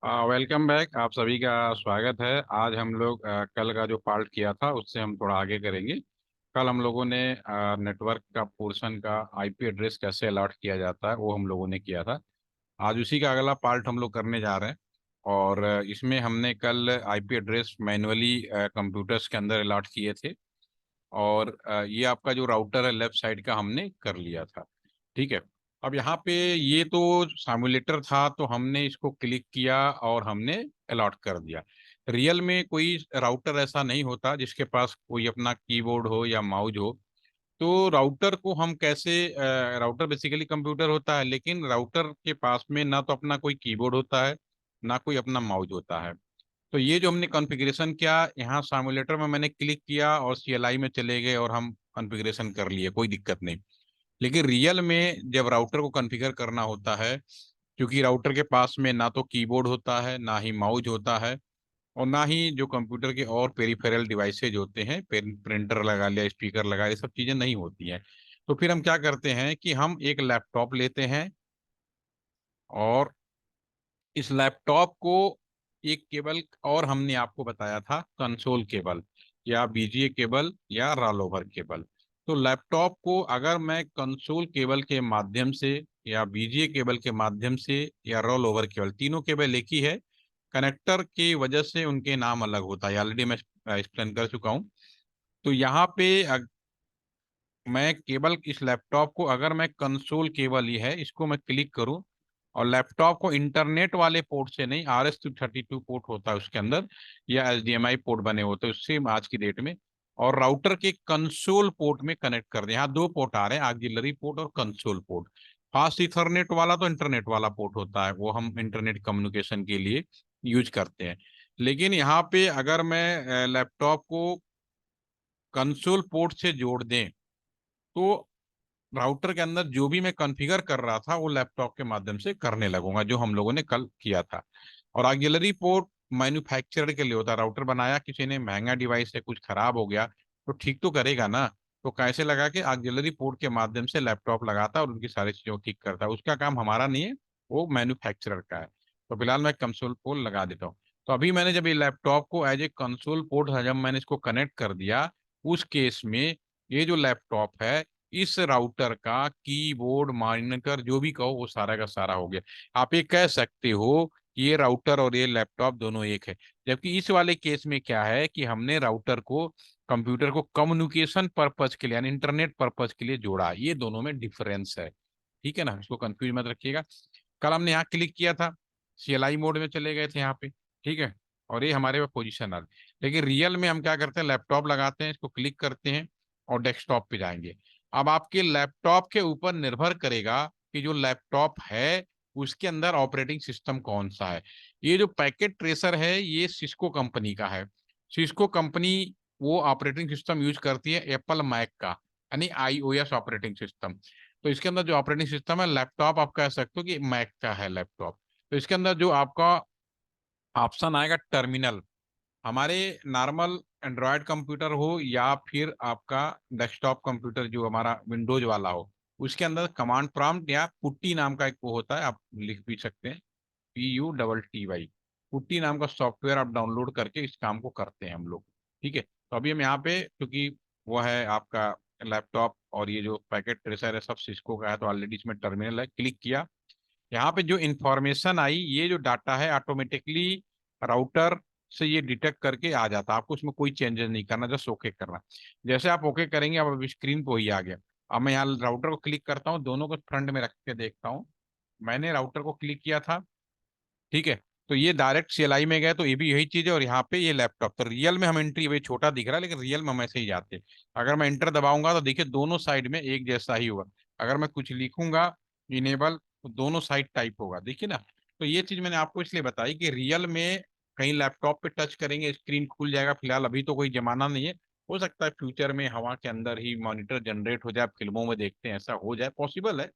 Welcome back. आप सभी का स्वागत है। आज हम लोग कल का जो पार्ट किया था उससे हम थोड़ा आगे करेंगे। कल हम लोगों ने नेटवर्क का पोर्शन का आईपी एड्रेस कैसे अलॉट किया जाता है वो हम लोगों ने किया था। आज उसी का अगला पार्ट हम लोग करने जा रहे हैं। और इसमें हमने कल आईपी एड्रेस मैनुअली कंप्यूटर्स के अंदर अलॉट किए थे। और ये आपका जो राउटर है लेफ्ट साइड का हमने कर लिया था। ठीक है। अब यहाँ पे ये तो सिमुलेटर था तो हमने इसको क्लिक किया और हमने अलॉट कर दिया। रियल में कोई राउटर ऐसा नहीं होता जिसके पास कोई अपना कीबोर्ड हो या माउस हो। तो राउटर को हम कैसे राउटर बेसिकली कंप्यूटर होता है, लेकिन राउटर के पास में ना तो अपना कोई कीबोर्ड होता है, ना कोई अपना माउस होता है। तो ये जो हमने कॉन्फ़िगरेशन किया, यहाँ सिमुलेटर में मैंने क्लिक किया और सीएलआई में चले गए और हम कॉन्फ़िगरेशन कर लिए, कोई दिक्कत नहीं। लेकिन रियल में जब राउटर को कॉन्फ़िगर करना होता है, क्योंकि राउटर के पास में ना तो कीबोर्ड होता है, ना ही माउस होता है, और ना ही जो कंप्यूटर के और पेरिफेरल डिवाइसेज होते हैं, प्रिंटर लगा लिया, स्पीकर लगा, ये सब चीज़ें नहीं होती हैं। तो फिर हम क्या करते हैं कि हम एक लैपटॉप लेते हैं और इस लैपटॉप को एक केबल, और हमने आपको बताया था कंसोल केबल या बीजीए केबल या रॉल ओवर केबल। तो लैपटॉप को अगर मैं कंसोल केबल के माध्यम से या बीजीए केबल के माध्यम से या रोल ओवर केबल, तीनों केबल एक ही है, कनेक्टर की वजह से उनके नाम अलग होता है, ऑलरेडी मैं एक्सप्लेन कर चुका हूँ। तो यहाँ पे मैं केबल इस लैपटॉप को, अगर मैं कंसोल केबल ही है इसको मैं क्लिक करूं और लैपटॉप को इंटरनेट वाले पोर्ट से नहीं, RS-232 पोर्ट होता है उसके अंदर, या HDMI पोर्ट बने होते हैं उससे आज की डेट में, और राउटर के कंसोल पोर्ट में कनेक्ट कर दें। यहाँ दो पोर्ट आ रहे हैं, ऑक्सिलरी पोर्ट और कंसोल पोर्ट। फास्ट इथरनेट वाला तो इंटरनेट वाला पोर्ट होता है, वो हम इंटरनेट कम्युनिकेशन के लिए यूज करते हैं। लेकिन यहाँ पे अगर मैं लैपटॉप को कंसोल पोर्ट से जोड़ दें तो राउटर के अंदर जो भी मैं कॉन्फ़िगर कर रहा था वो लैपटॉप के माध्यम से करने लगूंगा, जो हम लोगों ने कल किया था। और ऑक्सिलरी पोर्ट मैन्युफैक्चरर के लिए होता है। राउटर बनाया किसी ने, महंगा डिवाइस है, कुछ खराब हो गया तो ठीक तो करेगा ना। तो कैसे लगा के ऑक्सिलरी पोर्ट के माध्यम से लैपटॉप लगाता है और उनकी सारी चीजों को ठीक करता है। उसका काम हमारा नहीं है, वो मैन्युफैक्चरर का है। तो फिलहाल मैं कंसोल पोर्ट लगा देता हूँ। तो अभी मैंने जब ये लैपटॉप को एज ए कंसोल पोर्ट, जब मैंने इसको कनेक्ट कर दिया, उस केस में ये जो लैपटॉप है, इस राउटर का कीबोर्ड मॉनिटर जो भी कहो वो सारा का सारा हो गया। आप ये कह सकते हो कि ये राउटर और ये लैपटॉप दोनों एक है। जबकि इस वाले केस में क्या है कि हमने राउटर को, कंप्यूटर को कम्युनिकेशन पर्पज के लिए यानी इंटरनेट पर्पज के लिए जोड़ा। ये दोनों में डिफरेंस है। ठीक है ना, इसको कंफ्यूज मत रखिएगा। कल हमने यहाँ क्लिक किया था, सीएलआई मोड में चले गए थे यहाँ पे। ठीक है। और ये हमारे पास पोजिशन आ रही। लेकिन रियल में हम क्या करते हैं, लैपटॉप लगाते हैं, इसको क्लिक करते हैं और डेस्कटॉप पे जाएंगे। अब आपके लैपटॉप के ऊपर निर्भर करेगा कि जो लैपटॉप है उसके अंदर ऑपरेटिंग सिस्टम कौन सा है। ये जो पैकेट ट्रेसर है ये सिस्को कंपनी का है। सिस्को कंपनी वो ऑपरेटिंग सिस्टम यूज करती है एप्पल मैक का, यानी iOS ऑपरेटिंग सिस्टम। तो इसके अंदर जो ऑपरेटिंग सिस्टम है, लैपटॉप आप कह सकते हो कि मैक का है लैपटॉप। तो इसके अंदर जो आपका ऑप्शन आएगा टर्मिनल, हमारे नॉर्मल एंड्रॉयड कंप्यूटर हो या फिर आपका डेस्कटॉप कंप्यूटर जो हमारा विंडोज वाला हो, उसके अंदर कमांड प्रॉम्प्ट या पुट्टी नाम का एक वो होता है, आप लिख भी सकते हैं, PUTTY। पुट्टी नाम का सॉफ्टवेयर आप डाउनलोड करके इस काम को करते हैं हम लोग। ठीक है। तो अभी हम यहाँ पे, क्योंकि वो है आपका लैपटॉप और ये जो पैकेट ट्रेसर है सब सिस्को का है, तो ऑलरेडी इसमें टर्मिनल है, क्लिक किया। यहाँ पे जो इंफॉर्मेशन आई, ये जो डाटा है ऑटोमेटिकली राउटर से ये डिटेक्ट करके आ जाता है। आपको उसमें कोई चेंजेस नहीं करना, जस्ट ओके करना। जैसे आप ओके करेंगे, अब अभी स्क्रीन पे ही आ गया। अब मैं यहाँ राउटर को क्लिक करता हूँ, दोनों को फ्रंट में रख के देखता हूँ। मैंने राउटर को क्लिक किया था। ठीक है। तो ये डायरेक्ट सीएलआई में गए, तो ये भी यही चीज है, और यहाँ पे ये लैपटॉप। तो रियल में हम एंट्री, वही छोटा दिख रहा है लेकिन रियल में हम ऐसे ही जाते हैं। अगर मैं एंटर दबाऊंगा तो देखिए दोनों साइड में एक जैसा ही होगा। अगर मैं कुछ लिखूंगा इनेबल, तो दोनों साइड टाइप होगा, देखिए ना। तो ये चीज मैंने आपको इसलिए बताई कि रियल में कहीं लैपटॉप पे टच करेंगे स्क्रीन खुल जाएगा। फिलहाल अभी तो कोई जमाना नहीं है। हो सकता है फ्यूचर में हवा के अंदर ही मॉनिटर जनरेट हो जाए, फिल्मों में देखते हैं ऐसा हो जाए, पॉसिबल है।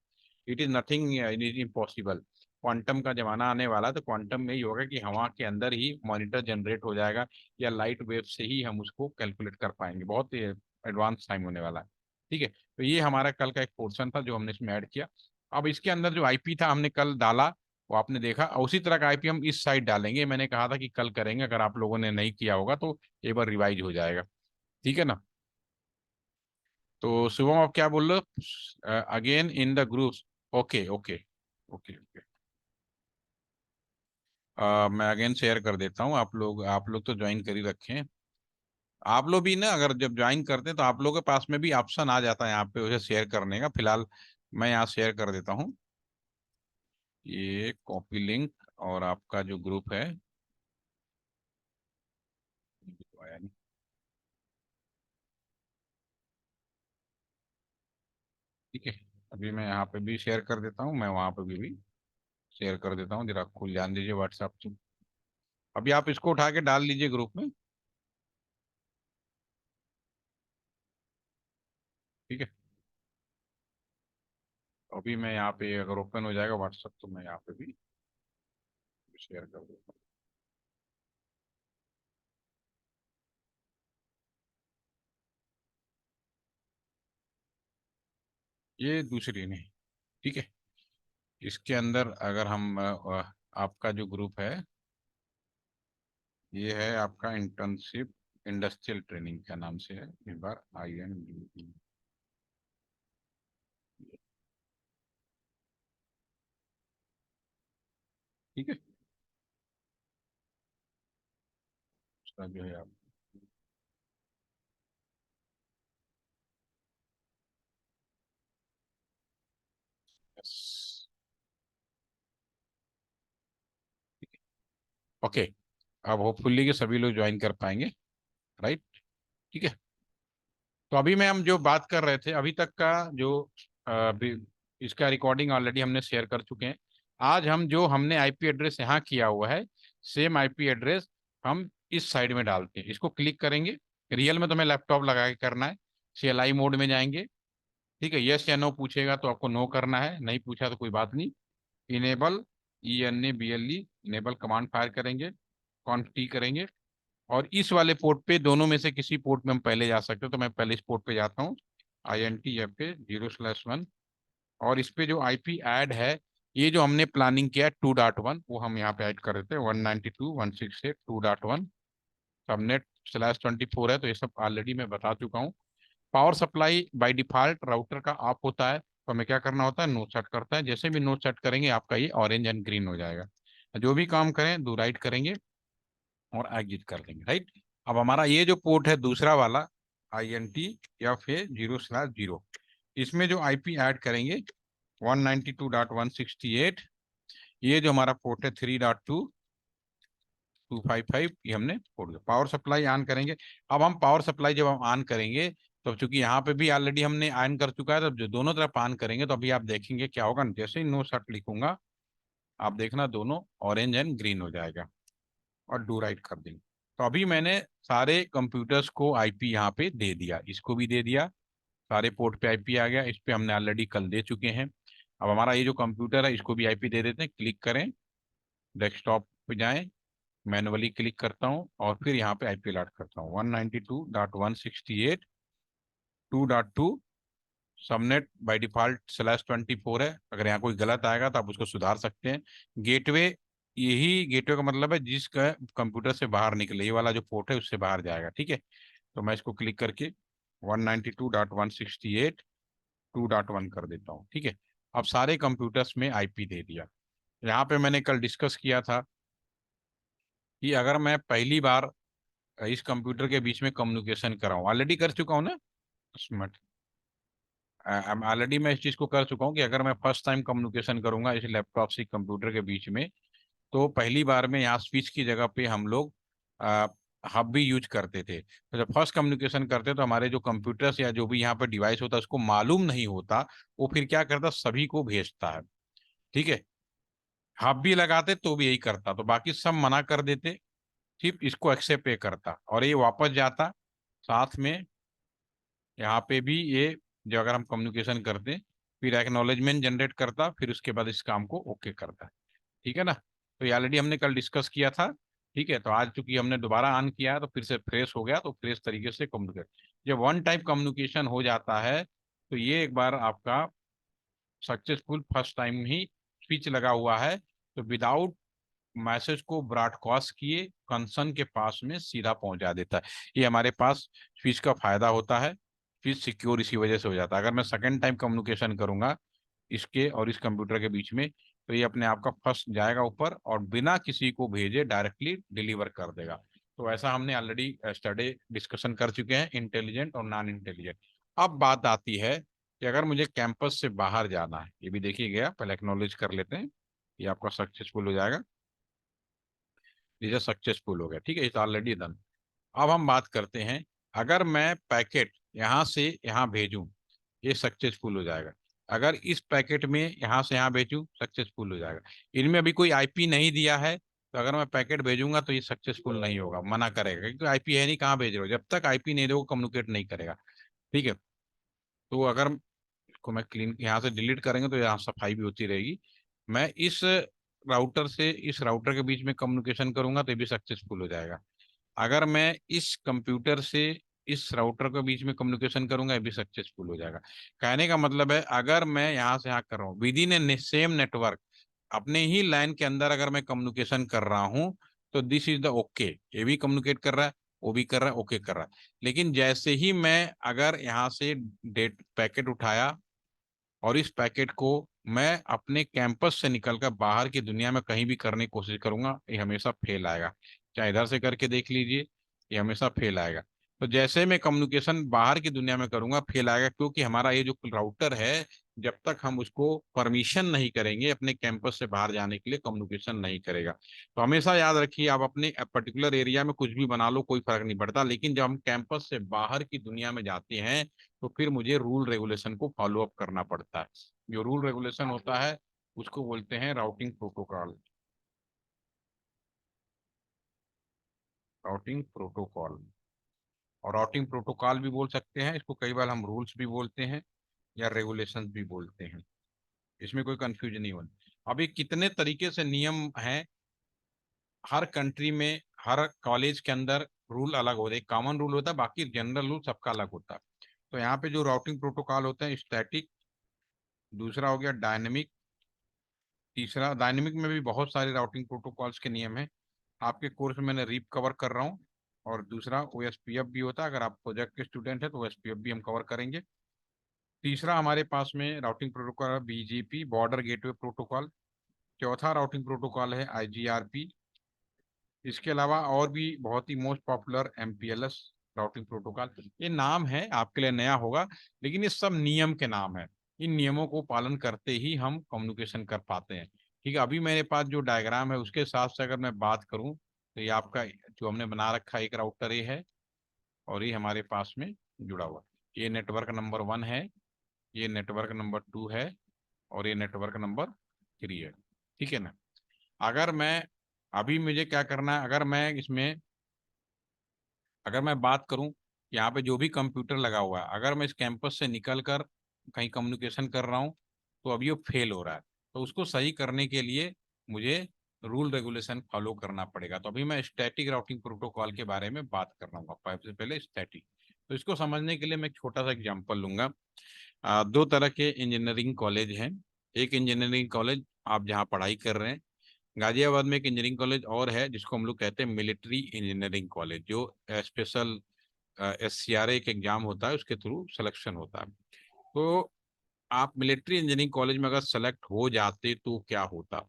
It is nothing, it is impossible. Quantum का जमाना आने वाला है, तो क्वांटम में ही होगा कि हवा के अंदर ही मॉनिटर जनरेट हो जाएगा, या लाइट वेव से ही हम उसको कैलकुलेट कर पाएंगे। बहुत एडवांस टाइम होने वाला है। ठीक है। तो ये हमारा कल का एक पोर्शन था जो हमने इसमें ऐड किया। अब इसके अंदर जो आईपी था हमने कल डाला, वो आपने देखा, और उसी तरह का आईपी हम इस साइड डालेंगे। मैंने कहा था कि कल करेंगे, अगर आप लोगों ने नहीं किया होगा तो एक बार रिवाइज हो जाएगा। ठीक है ना? तो शुभम आप क्या बोल रहे हो? Again in the group. Okay okay okay okay. मैं अगेन शेयर कर देता हूँ। आप लोग तो ज्वाइन कर ही रखे हैं। आप लोग भी ना, अगर जब ज्वाइन करते हैं तो आप लोगों के पास में भी ऑप्शन आ जाता है यहाँ पे उसे शेयर करने का। फिलहाल मैं यहाँ शेयर कर देता हूँ ये कॉपी लिंक, और आपका जो ग्रुप है, आया नहीं। ठीक है, अभी मैं यहाँ पे भी शेयर कर देता हूँ, मैं वहाँ पे भी शेयर कर देता हूँ। जरा खुल जान दीजिए व्हाट्सएप से। अभी आप इसको उठा के डाल लीजिए ग्रुप में। ठीक है, अभी मैं यहाँ पे अगर ओपन हो जाएगा व्हाट्सएप तो मैं यहाँ पे भी शेयर कर देता हूँ। ये दूसरी नहीं। ठीक है, इसके अंदर अगर हम आपका जो ग्रुप है, ये है आपका इंटर्नशिप इंडस्ट्रियल ट्रेनिंग, क्या नाम से है एक बार, IND। ठीक है, उसका जो है आप, यस, ओके। अब होपफुली कि सभी लोग ज्वाइन कर पाएंगे, राइट? ठीक है, तो अभी में हम जो बात कर रहे थे अभी तक का, जो अभी इसका रिकॉर्डिंग ऑलरेडी हमने शेयर कर चुके हैं। आज हम जो हमने आईपी एड्रेस यहाँ किया हुआ है, सेम आईपी एड्रेस हम इस साइड में डालते हैं। इसको क्लिक करेंगे, रियल में तो हमें लैपटॉप लगा के करना है। CLI मोड में जाएंगे। ठीक है, यस या नो पूछेगा तो आपको नो करना है, नहीं पूछा तो कोई बात नहीं। Enable, ENABLE, enable command fire करेंगे, कॉन्फ टी करेंगे। और इस वाले पोर्ट पे, दोनों में से किसी पोर्ट में हम पहले जा सकते हो, तो मैं पहले इस पोर्ट पे जाता हूँ, INTFA 0/1। और इस पे जो आईपी ऐड है, ये जो हमने प्लानिंग किया है 2.1, वो हम यहाँ पे ऐड कर देते हैं, 192.168.2.1। सबनेट /24 है, तो ये सब ऑलरेडी मैं बता चुका हूँ। Power supply by default router का ऑफ होता है, तो हमें क्या करना होता है, नो सेट करता है। जैसे भी नो सेट करेंगे आपका ये ऑरेंज एंड ग्रीन हो जाएगा। जो भी काम करें डू राइट करेंगे और एग्जिट कर देंगे, राइट? अब हमारा ये जो पोर्ट है दूसरा वाला, INTFA 0/0, इसमें जो आईपी ऐड करेंगे 192.168, ये जो हमारा पोर्ट है 3.2.255, ये हमने पोर्ट दिया। पावर सप्लाई ऑन करेंगे। अब हम पावर सप्लाई जब हम ऑन करेंगे, तो चूंकि यहाँ पे भी ऑलरेडी हमने ऑन कर चुका है, तो जो दोनों तरफ ऑन करेंगे तो अभी आप देखेंगे क्या होगा, जैसे ही नो शट लिखूंगा आप देखना दोनों ऑरेंज एंड ग्रीन हो जाएगा, और डू राइट कर देंगे। तो अभी मैंने सारे कंप्यूटर्स को आईपी यहाँ पे दे दिया, इसको भी दे दिया, सारे पोर्ट पे आईपी आ गया। इस पे हमने ऑलरेडी कल दे चुके हैं। अब हमारा ये जो कंप्यूटर है इसको भी आईपी दे देते हैं। क्लिक करें, डेस्कटॉप पे जाएं, मैनुअली क्लिक करता हूँ और फिर यहाँ पे आईपी अलॉट करता हूँ, 192.168.2.2। सबनेट बाय डिफॉल्ट /24 है। अगर यहाँ कोई गलत आएगा तो आप उसको सुधार सकते हैं। गेटवे, यही गेटवे का मतलब है जिसका कंप्यूटर से बाहर निकले, ये वाला जो पोर्ट है उससे बाहर जाएगा। ठीक है, तो मैं इसको क्लिक करके 192.168.2.1 कर देता हूँ। ठीक है, अब सारे कंप्यूटर्स में आईपी दे दिया। यहाँ पे मैंने कल डिस्कस किया था कि अगर मैं पहली बार इस कंप्यूटर के बीच में कम्युनिकेशन कराऊं, ऑलरेडी कर चुका हूं ना, मिनट, ऑलरेडी मैं इस चीज को कर चुका हूँ कि अगर मैं फर्स्ट टाइम कम्युनिकेशन करूंगा इस लैपटॉप से कंप्यूटर के बीच में, तो पहली बार में यहाँ स्विच की जगह पे हम लोग हब भी यूज करते थे। तो जब फर्स्ट कम्युनिकेशन करते तो हमारे जो कंप्यूटर्स या जो भी यहाँ पे डिवाइस होता है उसको मालूम नहीं होता, वो फिर क्या करता, सभी को भेजता है। ठीक है, हब भी लगाते तो भी यही करता, तो बाकी सब मना कर देते, सिर्फ इसको एक्सेप्ट पे करता और ये वापस जाता। साथ में यहाँ पे भी ये, जो अगर हम कम्युनिकेशन करते फिर एक्नॉलेजमेंट जनरेट करता, फिर उसके बाद इस काम को ओके करता। ठीक है ना? तो ये ऑलरेडी हमने कल डिस्कस किया था। ठीक है, तो आज चूंकि हमने दोबारा ऑन किया है तो फिर से फ्रेश हो गया, तो फ्रेश तरीके से कम्युनिकेट, जब वन टाइप कम्युनिकेशन हो जाता है तो ये एक बार आपका सक्सेसफुल फर्स्ट टाइम ही स्विच लगा हुआ है। तो विदाउट मैसेज को ब्रॉडकास्ट किए कंसर्न के पास में सीधा पहुंचा देता है। ये हमारे पास स्विच का फायदा होता है। स्विच सिक्योर इसी वजह से हो जाता है। अगर मैं सेकेंड टाइम कम्युनिकेशन करूंगा इसके और इस कंप्यूटर के बीच में, तो ये अपने आप का फंस जाएगा ऊपर और बिना किसी को भेजे डायरेक्टली डिलीवर कर देगा। तो ऐसा हमने ऑलरेडी स्टडी डिस्कशन कर चुके हैं, इंटेलिजेंट और नॉन इंटेलिजेंट। अब बात आती है कि अगर मुझे कैंपस से बाहर जाना है, ये भी देखिए गया, पहले एक्नॉलेज कर लेते हैं। ये आपका सक्सेसफुल हो जाएगा, ये सक्सेसफुल हो गया, ठीक है, इट्स ऑलरेडी डन। अब हम बात करते हैं, अगर मैं पैकेट यहाँ से यहाँ भेजूं, ये सक्सेसफुल हो जाएगा। अगर इस पैकेट में यहाँ से यहाँ भेजूं, सक्सेसफुल हो जाएगा। इनमें अभी कोई आईपी नहीं दिया है, तो अगर मैं पैकेट भेजूंगा तो ये सक्सेसफुल नहीं होगा, मना करेगा, क्योंकि आईपी है नहीं, कहाँ भेज रहे हो, जब तक आईपी नहीं दोगे कम्युनिकेट नहीं करेगा। ठीक है, तो अगर इसको मैं क्लीन यहाँ से डिलीट करेंगे तो यहाँ सफाई भी होती रहेगी। मैं इस राउटर से इस राउटर के बीच में कम्युनिकेशन करूंगा तो ये भी सक्सेसफुल हो जाएगा। अगर मैं इस कंप्यूटर से इस राउटर के बीच में कम्युनिकेशन करूंगा, ये भी सक्सेसफुल हो जाएगा। कहने का मतलब है, अगर मैं यहाँ से यहाँ कर रहा हूँ with in A same network, अपने ही लाइन के अंदर अगर मैं कम्युनिकेशन कर रहा हूँ, तो दिस इज द ओके। ये भी कम्युनिकेट कर रहा है, वो भी कर रहा है, ओके कर रहा है। लेकिन जैसे ही मैं अगर यहाँ से डेट पैकेट उठाया और इस पैकेट को मैं अपने कैंपस से निकलकर बाहर की दुनिया में कहीं भी करने की कोशिश करूंगा, ये हमेशा फेल आएगा। चाहे इधर से करके देख लीजिए, ये हमेशा फेल आएगा। तो जैसे मैं कम्युनिकेशन बाहर की दुनिया में करूंगा, फेल आएगा, क्योंकि हमारा ये जो राउटर है, जब तक हम उसको परमिशन नहीं करेंगे अपने कैंपस से बाहर जाने के लिए, कम्युनिकेशन नहीं करेगा। तो हमेशा याद रखिए, आप अपने पर्टिकुलर एरिया में कुछ भी बना लो, कोई फर्क नहीं पड़ता, लेकिन जब हम कैंपस से बाहर की दुनिया में जाते हैं, तो फिर मुझे रूल रेगुलेशन को फॉलो अप करना पड़ता है। जो रूल रेगुलेशन होता है उसको बोलते हैं राउटिंग प्रोटोकॉल। राउटिंग प्रोटोकॉल, और राउटिंग प्रोटोकॉल भी बोल सकते हैं इसको, कई बार हम रूल्स भी बोलते हैं या रेगुलेशंस भी बोलते हैं। इसमें कोई कंफ्यूजन नहीं होना। अभी कितने तरीके से नियम हैं हर कंट्री में, हर कॉलेज के अंदर रूल अलग होते हैं। कॉमन रूल होता है, बाकी जनरल रूल सबका अलग होता है। तो यहाँ पे जो राउटिंग प्रोटोकॉल होते हैं, स्टैटिक, दूसरा हो गया डायनेमिक, तीसरा डायनेमिक में भी बहुत सारे राउटिंग प्रोटोकॉल्स के नियम हैं। आपके कोर्स में मैंने रीप कवर कर रहा हूँ। और दूसरा ओएसपीएफ भी होता है, अगर आप प्रोजेक्ट के स्टूडेंट है तो ओएसपीएफ भी हम कवर करेंगे। तीसरा हमारे पास में राउटिंग प्रोटोकॉल है बीजीपी, बॉर्डर गेटवे प्रोटोकॉल। चौथा राउटिंग प्रोटोकॉल है आईजीआरपी। इसके अलावा और भी बहुत ही most popular MPLS routing protocol. ये नाम है आपके लिए नया होगा, लेकिन ये सब नियम के नाम है। इन नियमों को पालन करते ही हम कम्युनिकेशन कर पाते हैं। ठीक है, अभी मेरे पास जो डायग्राम है उसके हिसाब से अगर मैं बात करूं, तो ये आपका जो हमने बना रखा है, एक राउटर ये है, और ये हमारे पास में जुड़ा हुआ है। ये नेटवर्क नंबर 1 है, ये नेटवर्क नंबर 2 है, और ये नेटवर्क नंबर 3 है। ठीक है ना। अगर मैं अभी मुझे क्या करना है, अगर मैं बात करूं, यहाँ पे जो भी कंप्यूटर लगा हुआ है, अगर मैं इस कैंपस से निकल कर कहीं कम्युनिकेशन कर रहा हूँ, तो अभी वो फेल हो रहा है। तो उसको सही करने के लिए मुझे रूल रेगुलेशन फॉलो करना पड़ेगा। तो अभी मैं स्टैटिक राउटिंग प्रोटोकॉल के बारे में बात कर रहा हूँ, सबसे पहले स्टैटिक। तो इसको समझने के लिए मैं एक छोटा सा एग्जाम्पल लूंगा। दो तरह के इंजीनियरिंग कॉलेज हैं। एक इंजीनियरिंग कॉलेज आप जहाँ पढ़ाई कर रहे हैं, गाजियाबाद में एक इंजीनियरिंग कॉलेज और है जिसको हम लोग कहते हैं मिलिट्री इंजीनियरिंग कॉलेज, जो स्पेशल एससीआरए एक एग्जाम होता है, उसके थ्रू सिलेक्शन होता है। तो आप मिलिट्री इंजीनियरिंग कॉलेज में अगर सेलेक्ट हो जाते तो क्या होता,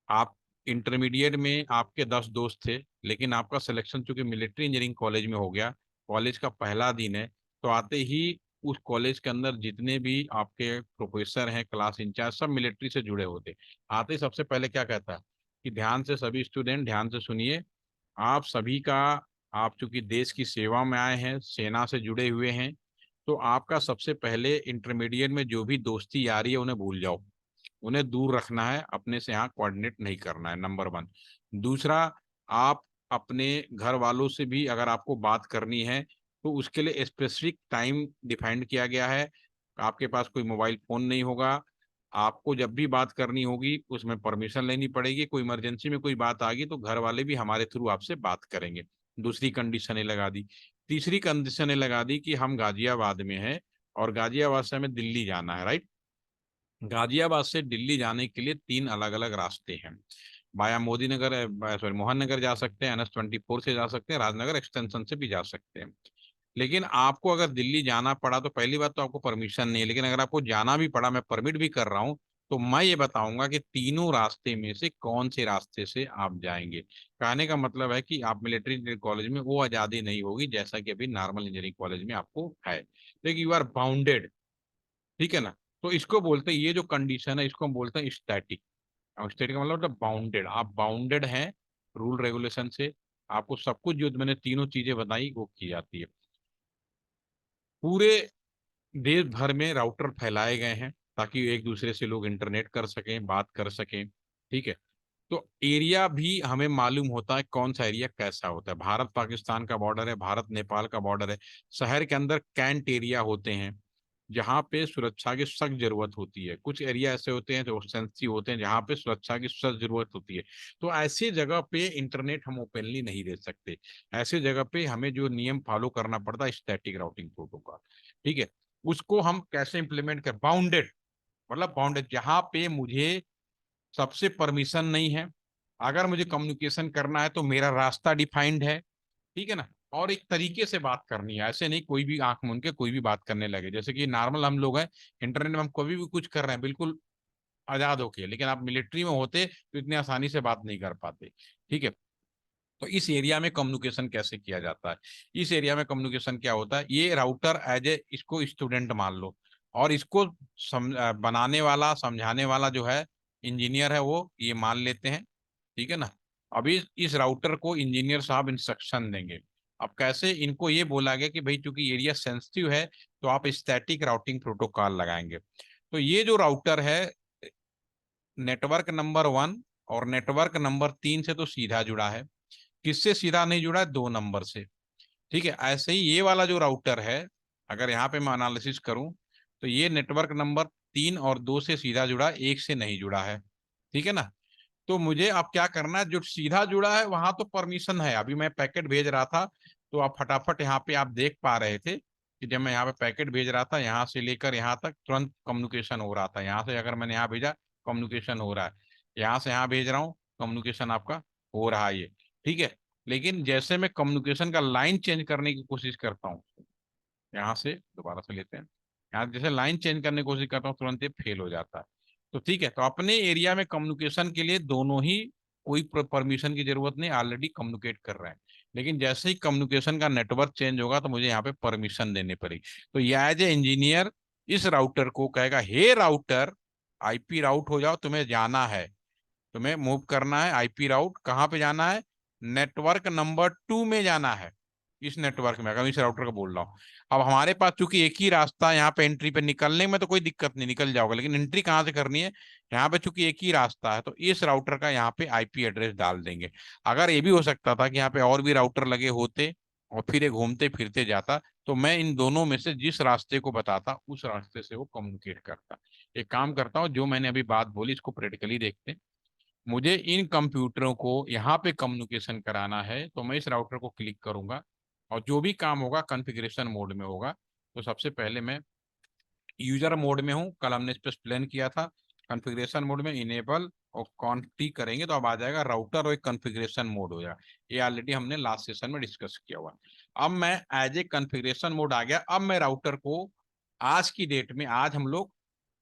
आप इंटरमीडिएट में आपके 10 दोस्त थे, लेकिन आपका सिलेक्शन चूंकि मिलिट्री इंजीनियरिंग कॉलेज में हो गया, कॉलेज का पहला दिन है, तो आते ही उस कॉलेज के अंदर जितने भी आपके प्रोफेसर हैं, क्लास इंचार्ज, सब मिलिट्री से जुड़े होते। आते ही सबसे पहले क्या कहता है कि ध्यान से सभी स्टूडेंट ध्यान से सुनिए, आप सभी का, आप चूंकि देश की सेवा में आए हैं, सेना से जुड़े हुए हैं, तो आपका सबसे पहले इंटरमीडिएट में जो भी दोस्ती यारी है उन्हें भूल जाओ, उन्हें दूर रखना है, अपने से यहाँ कोऑर्डिनेट नहीं करना है, नंबर 1। दूसरा, आप अपने घर वालों से भी अगर आपको बात करनी है, तो उसके लिए स्पेसिफिक टाइम डिफाइंड किया गया है। आपके पास कोई मोबाइल फोन नहीं होगा। आपको जब भी बात करनी होगी उसमें परमिशन लेनी पड़ेगी, कोई इमरजेंसी में कोई बात आ गई तो घर वाले भी हमारे थ्रू आपसे बात करेंगे। दूसरी कंडीशन लगा दी। तीसरी कंडीशन लगा दी कि हम गाजियाबाद में हैं और गाजियाबाद से हमें दिल्ली जाना है, राइट। गाजियाबाद से दिल्ली जाने के लिए 3 अलग अलग रास्ते हैं। वाया मोदी नगर, सॉरी मोहन नगर जा सकते हैं, NH-24 से जा सकते हैं, राजनगर एक्सटेंशन से भी जा सकते हैं। लेकिन आपको अगर दिल्ली जाना पड़ा तो पहली बात तो आपको परमिशन नहीं है, लेकिन अगर आपको जाना भी पड़ा, मैं परमिट भी कर रहा हूँ, तो मैं ये बताऊंगा कि तीनों रास्ते में से कौन से रास्ते से आप जाएंगे। कहने का मतलब है कि आप मिलिट्री इंजीनियरिंग कॉलेज में वो आजादी नहीं होगी जैसा कि अभी नॉर्मल इंजीनियरिंग कॉलेज में आपको है, लेकिन यू आर बाउंडेड। ठीक है ना। तो इसको बोलते हैं, ये जो कंडीशन है इसको हम बोलते हैं स्टैटिक। स्टैटिक का मतलब बाउंडेड, आप बाउंडेड हैं रूल रेगुलेशन से। आपको सब कुछ जो मैंने तीनों चीजें बताई वो की जाती है। पूरे देश भर में राउटर फैलाए गए हैं ताकि एक दूसरे से लोग इंटरनेट कर सकें, बात कर सकें। ठीक है। तो एरिया भी हमें मालूम होता है कौन सा एरिया कैसा होता है। भारत पाकिस्तान का बॉर्डर है, भारत नेपाल का बॉर्डर है। शहर के अंदर कैंट एरिया होते हैं जहाँ पे सुरक्षा की सख्त जरूरत होती है। कुछ एरिया ऐसे होते हैं जो सेंसिटिव होते हैं जहाँ पे सुरक्षा की सख्त जरूरत होती है। तो ऐसी जगह पे इंटरनेट हम ओपनली नहीं दे सकते। ऐसे जगह पे हमें जो नियम फॉलो करना पड़ता है स्टैटिक राउटिंग प्रोटोकॉल। ठीक है। उसको हम कैसे इंप्लीमेंट कर, बाउंडेड मतलब बाउंडेड जहाँ पे मुझे सबसे परमिशन नहीं है। अगर मुझे कम्युनिकेशन करना है तो मेरा रास्ता डिफाइंड है। ठीक है ना। और एक तरीके से बात करनी है, ऐसे नहीं कोई भी आंख मूंद के कोई भी बात करने लगे। जैसे कि नॉर्मल हम लोग हैं, इंटरनेट में हम कभी भी कुछ कर रहे हैं बिल्कुल आजाद होके, लेकिन आप मिलिट्री में होते तो इतनी आसानी से बात नहीं कर पाते। ठीक है। तो इस एरिया में कम्युनिकेशन कैसे किया जाता है। इस एरिया में कम्युनिकेशन क्या होता है, ये राउटर एज ए इसको स्टूडेंट मान लो, और इसको बनाने वाला समझाने वाला जो है इंजीनियर है वो ये मान लेते हैं। ठीक है ना। अभी इस राउटर को इंजीनियर साहब इंस्ट्रक्शन देंगे। अब कैसे, इनको ये बोला गया कि भाई चूंकि एरिया सेंसिटिव है तो आप स्टैटिक राउटिंग प्रोटोकॉल लगाएंगे। तो ये जो राउटर है नेटवर्क नंबर 1 और नेटवर्क नंबर 3 से तो सीधा जुड़ा है। किससे सीधा नहीं जुड़ा है, 2 नंबर से। ठीक है। ऐसे ही ये वाला जो राउटर है, अगर यहाँ पे मैं एनालिसिस करूं तो ये नेटवर्क नंबर 3 और 2 से सीधा जुड़ा है, 1 से नहीं जुड़ा है। ठीक है ना। तो मुझे अब क्या करना है, जो सीधा जुड़ा है वहां तो परमिशन है। अभी मैं पैकेट भेज रहा था तो आप फटाफट यहाँ पे आप देख पा रहे थे कि जब मैं यहाँ पे पैकेट भेज रहा था यहाँ से लेकर यहाँ तक तुरंत कम्युनिकेशन हो रहा था। यहाँ से अगर मैंने यहाँ भेजा कम्युनिकेशन हो रहा है, यहाँ से यहाँ भेज रहा हूँ कम्युनिकेशन आपका हो रहा है ये। ठीक है। लेकिन जैसे मैं कम्युनिकेशन का लाइन चेंज करने की कोशिश करता हूँ, यहाँ से दोबारा से लेते हैं, यहाँ जैसे लाइन चेंज करने की कोशिश करता हूँ तुरंत ये फेल हो जाता है। तो ठीक है, तो अपने एरिया में कम्युनिकेशन के लिए दोनों ही कोई परमिशन की जरूरत नहीं, ऑलरेडी कम्युनिकेट कर रहे हैं। लेकिन जैसे ही कम्युनिकेशन का नेटवर्क चेंज होगा तो मुझे यहाँ पे परमिशन देनी पड़ेगी। तो ये एज ए इंजीनियर इस राउटर को कहेगा, हे राउटर आईपी राउट हो जाओ, तुम्हें जाना है, तुम्हें मूव करना है। आईपी राउट कहाँ पे जाना है, नेटवर्क नंबर 2 में जाना है। इस नेटवर्क में, अगर मैं इस राउटर का बोल रहा हूँ, अब हमारे पास चूंकि एक ही रास्ता है यहाँ पे एंट्री पे, निकलने में तो कोई दिक्कत नहीं, निकल जाओगे, लेकिन एंट्री कहाँ से करनी है, यहाँ पे चूंकि एक ही रास्ता है तो इस राउटर का यहाँ पे आईपी एड्रेस डाल देंगे। अगर ये भी हो सकता था कि यहाँ पे और भी राउटर लगे होते और फिर ये घूमते फिरते जाता, तो मैं इन दोनों में से जिस रास्ते को बताता उस रास्ते से वो कम्युनिकेट करता। एक काम करता हूँ, जो मैंने अभी बात बोली इसको प्रैक्टिकली देखते हैं। मुझे इन कंप्यूटरों को यहाँ पे कम्युनिकेशन कराना है तो मैं इस राउटर को क्लिक करूंगा और जो भी काम होगा कॉन्फ़िगरेशन मोड में होगा। तो सबसे पहले मैं यूजर मोड में हूँ, कल हमने इस पर प्लान किया था। कॉन्फ़िगरेशन मोड में इनेबल और कॉन्फी करेंगे तो अब आ जाएगा राउटर और एक कॉन्फ़िगरेशन मोड हो जाएगा। ये ऑलरेडी हमने लास्ट सेशन में डिस्कस किया हुआ। अब मैं एज ए कॉन्फ़िगरेशन मोड आ गया। अब मैं राउटर को आज की डेट में, आज हम लोग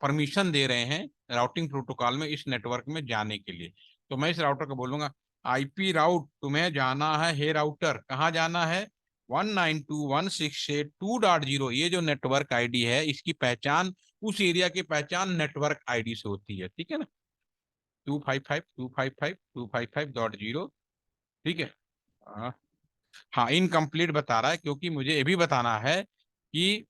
परमिशन दे रहे हैं राउटिंग प्रोटोकॉल में इस नेटवर्क में जाने के लिए। तो मैं इस राउटर को बोलूंगा, आईपी राउट तुम्हें जाना है, हे राउटर कहाँ जाना है, 192.168.2.0। ये जो नेटवर्क आईडी है इसकी पहचान, उस एरिया की पहचान नेटवर्क आईडी से होती है। ठीक है ना। 255.255.255.0। ठीक है। हाँ। हाँ, इनकम्प्लीट बता रहा है क्योंकि मुझे ये भी बताना है कि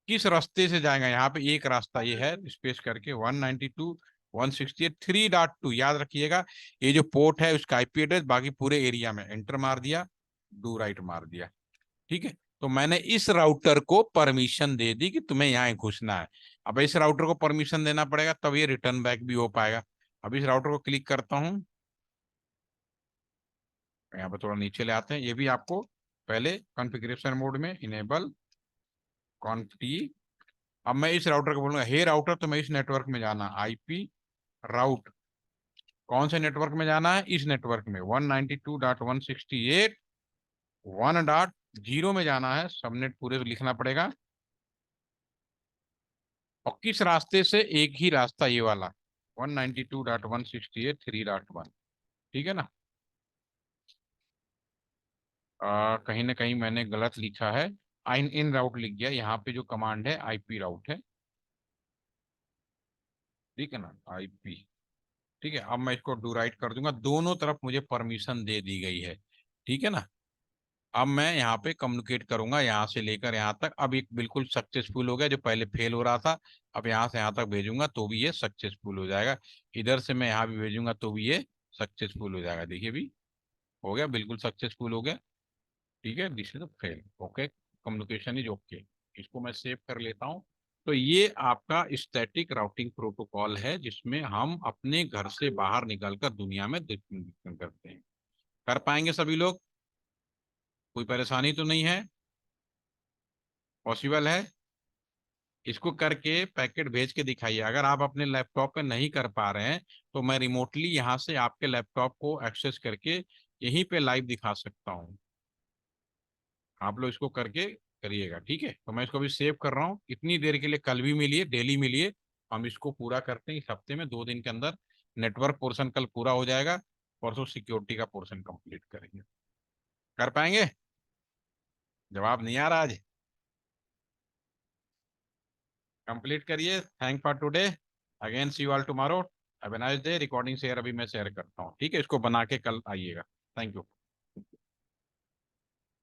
किस रास्ते से जाएगा। यहाँ पे एक रास्ता ये है, स्पेस करके 192.168.3.2 याद रखिएगा। ये जो पोर्ट है उसका आईपी एड्रेस, बाकी पूरे एरिया में एंटर मार दिया, डू राइट मार दिया। ठीक है। तो मैंने इस राउटर को परमिशन दे दी कि तुम्हें यहाँ घुसना है। अब इस राउटर को परमिशन देना पड़ेगा तब ये रिटर्न बैक भी हो पाएगा। अब इस राउटर को क्लिक करता हूँ, यहाँ पर थोड़ा नीचे ले आते हैं, ये भी आपको पहले कॉन्फ़िगरेशन मोड में इनेबल कॉन्फी अब मैं इस राउटर को बोलूंगा, हे राउटर, तो मैं इस नेटवर्क में जाना, आईपी राउट, कौन से नेटवर्क में जाना है, इस नेटवर्क में 192.168.1.0 में जाना है, सबनेट पूरे लिखना पड़ेगा। और किस रास्ते से, एक ही रास्ता ये वाला, 192.168.3.1, ठीक है ना। कहीं ना कहीं मैंने गलत लिखा है, आइन इन राउट लिख गया, यहाँ पे जो कमांड है आईपी राउट है, ठीक है ना, आईपी। ठीक है, अब मैं इसको डू राइट कर दूंगा, दोनों तरफ मुझे परमिशन दे दी गई है, ठीक है ना। अब मैं यहाँ पे कम्युनिकेट करूंगा यहाँ से लेकर यहाँ तक, अब एक बिल्कुल सक्सेसफुल हो गया, जो पहले फेल हो रहा था। अब यहाँ से यहाँ तक भेजूंगा तो भी ये सक्सेसफुल हो जाएगा, इधर से मैं यहाँ भी भेजूंगा तो भी ये सक्सेसफुल हो जाएगा, देखिए भी हो गया, बिल्कुल सक्सेसफुल हो गया। ठीक है, this is fail, okay, communication is okay. इसको मैं सेव कर लेता हूँ। तो ये आपका स्टैटिक राउटिंग प्रोटोकॉल है, जिसमें हम अपने घर से बाहर निकलकर दुनिया में करते हैं। कर पाएंगे सभी लोग? कोई परेशानी तो नहीं है? पॉसिबल है? इसको करके पैकेट भेज के दिखाइए। अगर आप अपने लैपटॉप पे नहीं कर पा रहे हैं तो मैं रिमोटली यहाँ से आपके लैपटॉप को एक्सेस करके यहीं पे लाइव दिखा सकता हूँ। आप लोग इसको करके करिएगा, ठीक है। तो मैं इसको भी सेव कर रहा हूँ, इतनी देर के लिए कल भी मिलिए, डेली मिलिए, हम इसको पूरा करते हैं इस हफ्ते में, 2 दिन के अंदर नेटवर्क पोर्शन कल पूरा हो जाएगा, परसों सिक्योरिटी का पोर्शन कंप्लीट करेंगे। कर पाएंगे? जवाब नहीं आ रहा आज? कंप्लीट करिए। Thank for today, again see you all tomorrow, have a nice day. Recording share अभी मैं शेयर करता हूँ, ठीक है, इसको बना के कल आइएगा। Thank you.